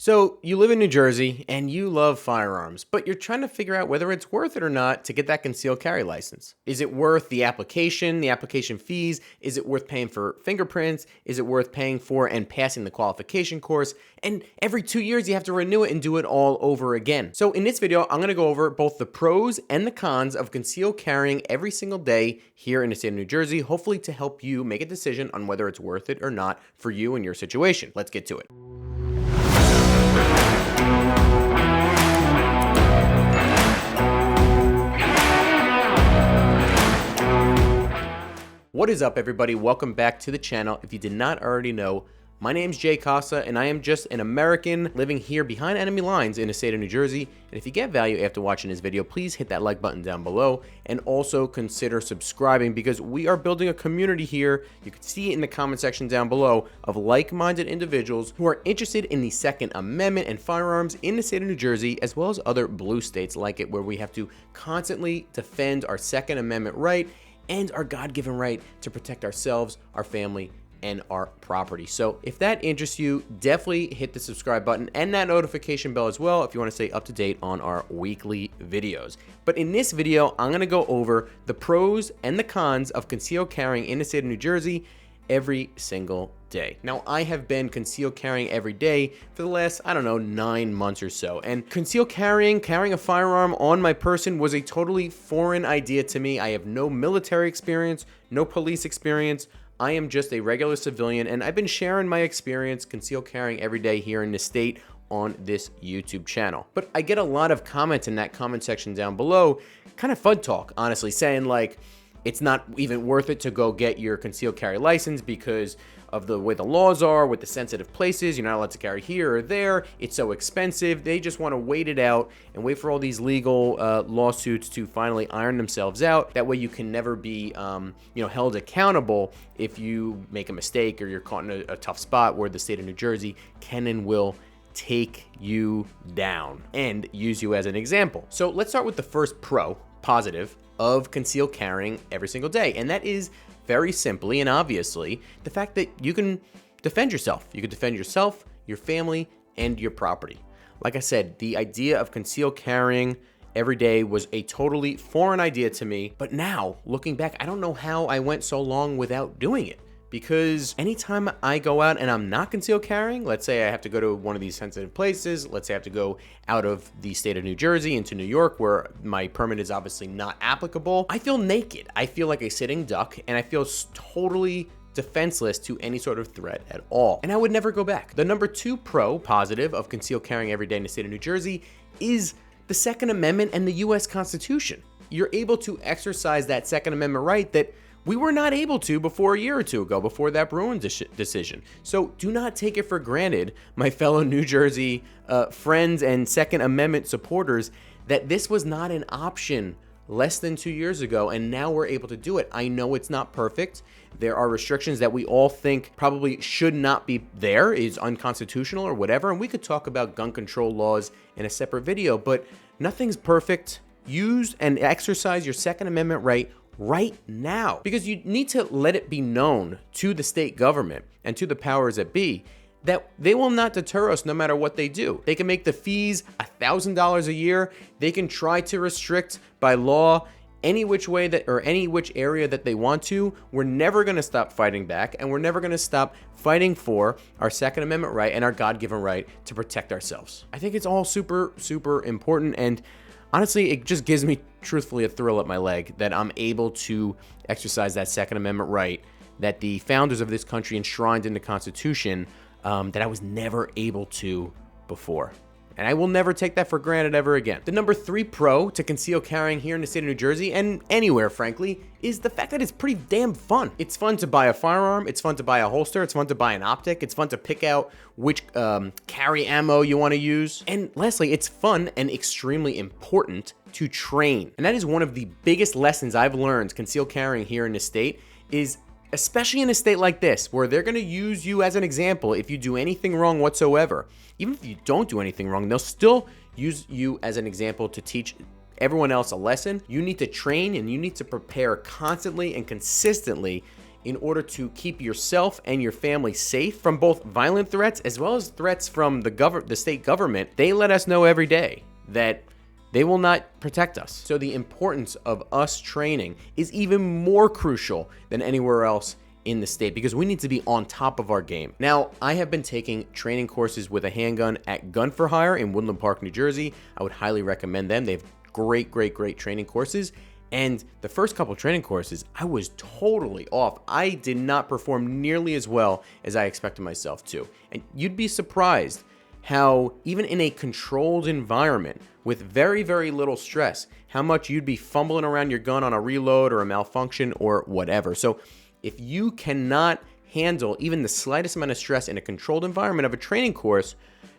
So, you live in New Jersey and you love firearms, but you're trying to figure out whether it's worth it or not to get that concealed carry license. Is it worth the application fees? Is it worth paying for fingerprints? Is it worth paying for and passing the qualification course? And every 2 years you have to renew it and do it all over again. So, in this video, I'm going to go over both the pros and the cons of concealed carrying every single day here in the state of New Jersey, hopefully to help you make a decision on whether it's worth it or not for you and your situation. Let's get to it. What is up, everybody? Welcome back to the channel. If you did not already know, my name's Jay Casa, and I am just an American living here behind enemy lines in the state of New Jersey. And if you get value after watching this video, please hit that like button down below and also consider subscribing because we are building a community here. You can see it in the comment section down below of like-minded individuals who are interested in the Second Amendment and firearms in the state of New Jersey, as well as other blue states like it, where we have to constantly defend our Second Amendment right and our God-given right to protect ourselves, our family, and our property. So if that interests you, definitely hit the subscribe button and that notification bell as well if you want to stay up to date on our weekly videos. But in this video, I'm going to go over the pros and the cons of concealed carrying in the state of New Jersey every single day. Now, I have been concealed carrying every day for the last, 9 months or so. And concealed carrying a firearm on my person was a totally foreign idea to me. I have no military experience, no police experience. I am just a regular civilian, and I've been sharing my experience concealed carrying every day here in the state on this YouTube channel. But I get a lot of comments in that comment section down below, kind of fun talk, honestly, saying like, it's not even worth it to go get your concealed carry license because of the way the laws are with the sensitive places. You're not allowed to carry here or there. It's so expensive. They just want to wait it out and wait for all these legal lawsuits to finally iron themselves out. That way you can never be held accountable if you make a mistake or you're caught in a tough spot where the state of New Jersey can and will take you down and use you as an example. So let's start with the first positive of concealed carrying every single day, and that is very simply and obviously the fact that you can defend yourself. You can defend yourself, your family, and your property. Like I said, the idea of concealed carrying every day was a totally foreign idea to me, but now, looking back, I don't know how I went so long without doing it. Because anytime I go out and I'm not concealed carrying, let's say I have to go to one of these sensitive places, let's say I have to go out of the state of New Jersey into New York where my permit is obviously not applicable, I feel naked. I feel like a sitting duck, and I feel totally defenseless to any sort of threat at all. And I would never go back. The number 2 positive of concealed carrying every day in the state of New Jersey is the Second Amendment and the U.S. Constitution. You're able to exercise that Second Amendment right that we were not able to before a year or two ago, before that Bruen decision. So do not take it for granted, my fellow New Jersey friends and Second Amendment supporters, that this was not an option less than 2 years ago, and now we're able to do it. I know it's not perfect. There are restrictions that we all think probably should not be there, is unconstitutional or whatever, and we could talk about gun control laws in a separate video, but nothing's perfect. Use and exercise your Second Amendment right now, because you need to let it be known to the state government and to the powers that be that they will not deter us no matter what they do. They can make the fees $1,000 a year. They can try to restrict by law any which way or any which area that they want to. We're never going to stop fighting back, and we're never going to stop fighting for our Second Amendment right and our God-given right to protect ourselves. I think it's all super, super important, and honestly, it just gives me, truthfully, a thrill at my leg that I'm able to exercise that Second Amendment right that the founders of this country enshrined in the Constitution that I was never able to before. And I will never take that for granted ever again. The number 3 to concealed carrying here in the state of New Jersey, and anywhere, frankly, is the fact that it's pretty damn fun. It's fun to buy a firearm. It's fun to buy a holster. It's fun to buy an optic. It's fun to pick out which carry ammo you want to use. And lastly, it's fun and extremely important to train. And that is one of the biggest lessons I've learned concealed carrying here in the state, is especially in a state like this, where they're going to use you as an example if you do anything wrong whatsoever. Even if you don't do anything wrong, they'll still use you as an example to teach everyone else a lesson. You need to train and you need to prepare constantly and consistently in order to keep yourself and your family safe from both violent threats as well as threats from the state government, they let us know every day that they will not protect us. So the importance of us training is even more crucial than anywhere else in the state because we need to be on top of our game. Now, I have been taking training courses with a handgun at Gun for Hire in Woodland Park, New Jersey. I would highly recommend them. They have great training courses. And the first couple training courses, I was totally off. I did not perform nearly as well as I expected myself to. And you'd be surprised how even in a controlled environment with very little stress, how much you'd be fumbling around your gun on a reload or a malfunction or whatever. So if you cannot handle even the slightest amount of stress in a controlled environment of a training course,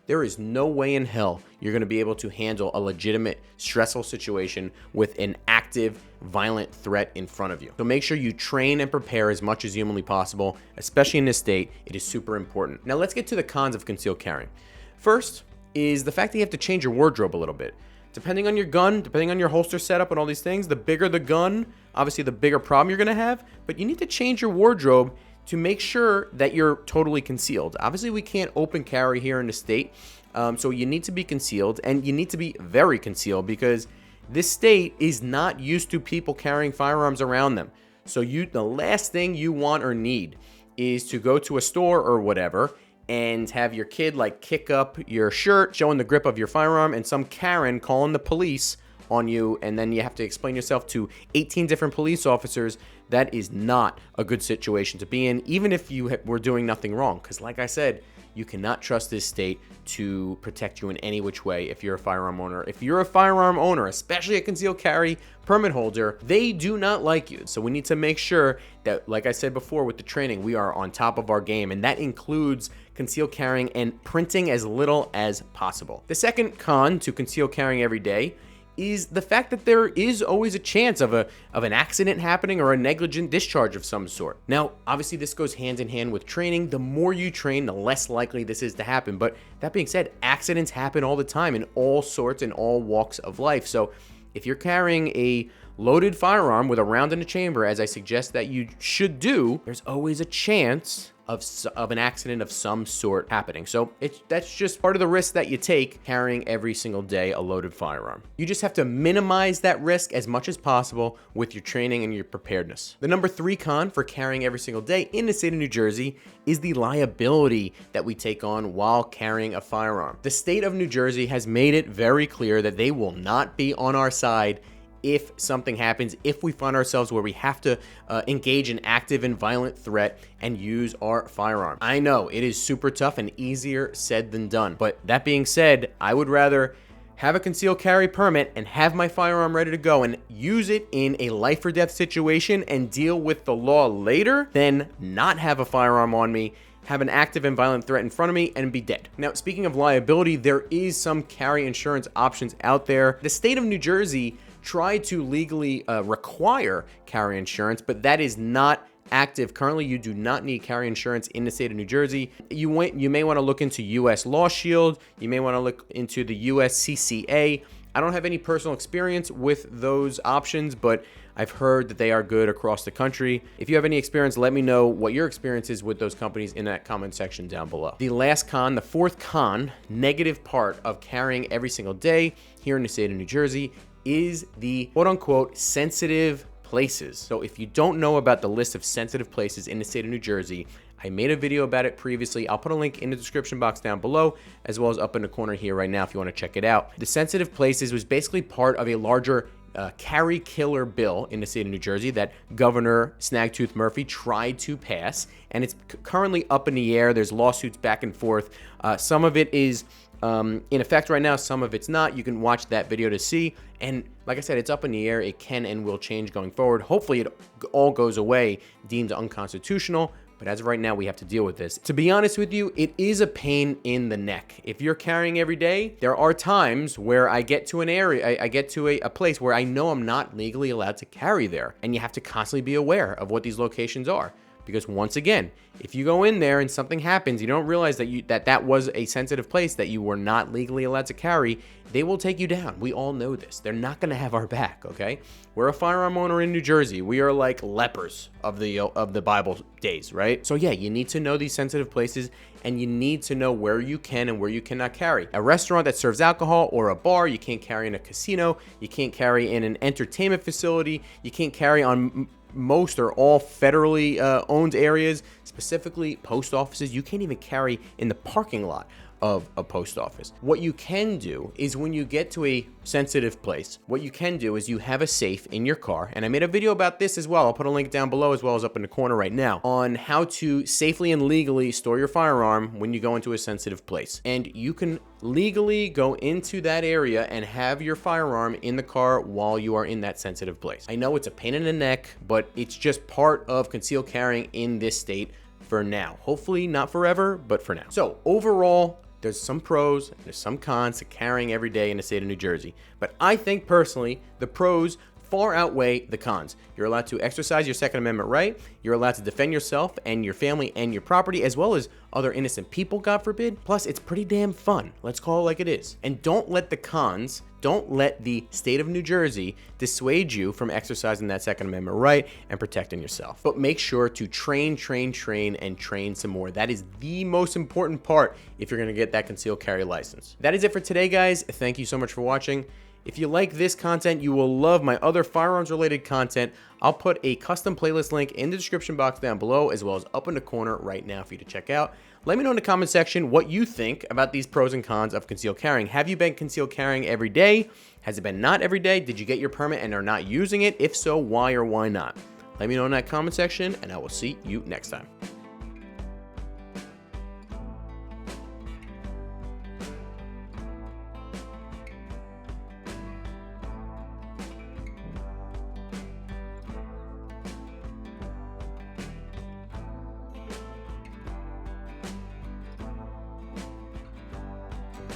there is no way in hell you're going to be able to handle a legitimate stressful situation with an active violent threat in front of you. So make sure you train and prepare as much as humanly possible, especially in this state. It is super important. Now let's get to the cons of concealed carrying. First is the fact that you have to change your wardrobe a little bit. Depending on your gun, depending on your holster setup and all these things, the bigger the gun, obviously the bigger problem you're going to have, but you need to change your wardrobe to make sure that you're totally concealed. Obviously, we can't open carry here in the state, so you need to be concealed, and you need to be very concealed because this state is not used to people carrying firearms around them. So the last thing you want or need is to go to a store or whatever and have your kid like kick up your shirt, showing the grip of your firearm, and some Karen calling the police on you, and then you have to explain yourself to 18 different police officers. That is not a good situation to be in, even if you were doing nothing wrong. Because like I said, you cannot trust this state to protect you in any which way if you're a firearm owner. If you're a firearm owner, especially a concealed carry permit holder, they do not like you. So we need to make sure that, like I said before with the training, we are on top of our game, and that includes concealed carrying and printing as little as possible. The second con to concealed carrying every day is the fact that there is always a chance of an accident happening or a negligent discharge of some sort. Now, obviously this goes hand in hand with training. The more you train, the less likely this is to happen. But that being said, accidents happen all the time in all sorts and all walks of life. So if you're carrying a loaded firearm with a round in the chamber, as I suggest that you should do, there's always a chance of an accident of some sort happening. So that's just part of the risk that you take carrying every single day a loaded firearm. You just have to minimize that risk as much as possible with your training and your preparedness. The number 3 con for carrying every single day in the state of New Jersey is the liability that we take on while carrying a firearm. The state of New Jersey has made it very clear that they will not be on our side if something happens, if we find ourselves where we have to engage in active and violent threat and use our firearm. I know it is super tough and easier said than done, but that being said, I would rather have a concealed carry permit and have my firearm ready to go and use it in a life or death situation and deal with the law later than not have a firearm on me, have an active and violent threat in front of me, and be dead. Now, speaking of liability, there is some carry insurance options out there. The state of New Jersey tried to legally require carry insurance, but that is not active. Currently, you do not need carry insurance in the state of New Jersey. You may want to look into US Law Shield. You may want to look into the USCCA. I don't have any personal experience with those options, but I've heard that they are good across the country. If you have any experience, let me know what your experience is with those companies in that comment section down below. The last con, the fourth con, negative part of carrying every single day here in the state of New Jersey is the quote-unquote sensitive places. So if you don't know about the list of sensitive places in the state of New Jersey, I made a video about it previously. I'll put a link in the description box down below, as well as up in the corner here right now if you want to check it out. The sensitive places was basically part of a larger carry killer bill in the state of New Jersey that Governor Snagtooth Murphy tried to pass, and it's currently up in the air. There's lawsuits back and forth. Some of it is in effect right now, some of it's not. You can watch that video to see, and like I said, it's up in the air. It can and will change going forward. Hopefully it all goes away, deemed unconstitutional, but as of right now, we have to deal with this. To be honest with you, it is a pain in the neck. If you're carrying every day, there are times where I get to an area, I get to a place where I know I'm not legally allowed to carry there, and you have to constantly be aware of what these locations are. Because once again, if you go in there and something happens, you don't realize that that was a sensitive place that you were not legally allowed to carry, they will take you down. We all know this. They're not going to have our back, okay? We're a firearm owner in New Jersey. We are like lepers of the Bible days, right? So yeah, you need to know these sensitive places, and you need to know where you can and where you cannot carry. A restaurant that serves alcohol or a bar, you can't carry in a casino, you can't carry in an entertainment facility, you can't carry on most or all federally owned areas, specifically post offices. You can't even carry in the parking lot of a post office. What you can do is when you get to a sensitive place, what you can do is you have a safe in your car, and I made a video about this as well. I'll put a link down below as well as up in the corner right now on how to safely and legally store your firearm when you go into a sensitive place. And you can legally go into that area and have your firearm in the car while you are in that sensitive place. I know it's a pain in the neck, but it's just part of concealed carrying in this state for now. Hopefully not forever, but for now. So overall, there's some pros and there's some cons to carrying every day in the state of New Jersey. But I think personally, the pros far outweigh the cons. You're allowed to exercise your Second Amendment right. You're allowed to defend yourself and your family and your property, as well as other innocent people, God forbid. Plus, it's pretty damn fun. Let's call it like it is. And don't let the state of New Jersey dissuade you from exercising that Second Amendment right and protecting yourself. But make sure to train, and train some more. That is the most important part if you're gonna get that concealed carry license. That is it for today, guys. Thank you so much for watching. If you like this content, you will love my other firearms related content. I'll put a custom playlist link in the description box down below, as well as up in the corner right now for you to check out. Let me know in the comment section what you think about these pros and cons of concealed carrying. Have you been concealed carrying every day? Has it been not every day? Did you get your permit and are not using it? If so, why or why not? Let me know in that comment section, and I will see you next time.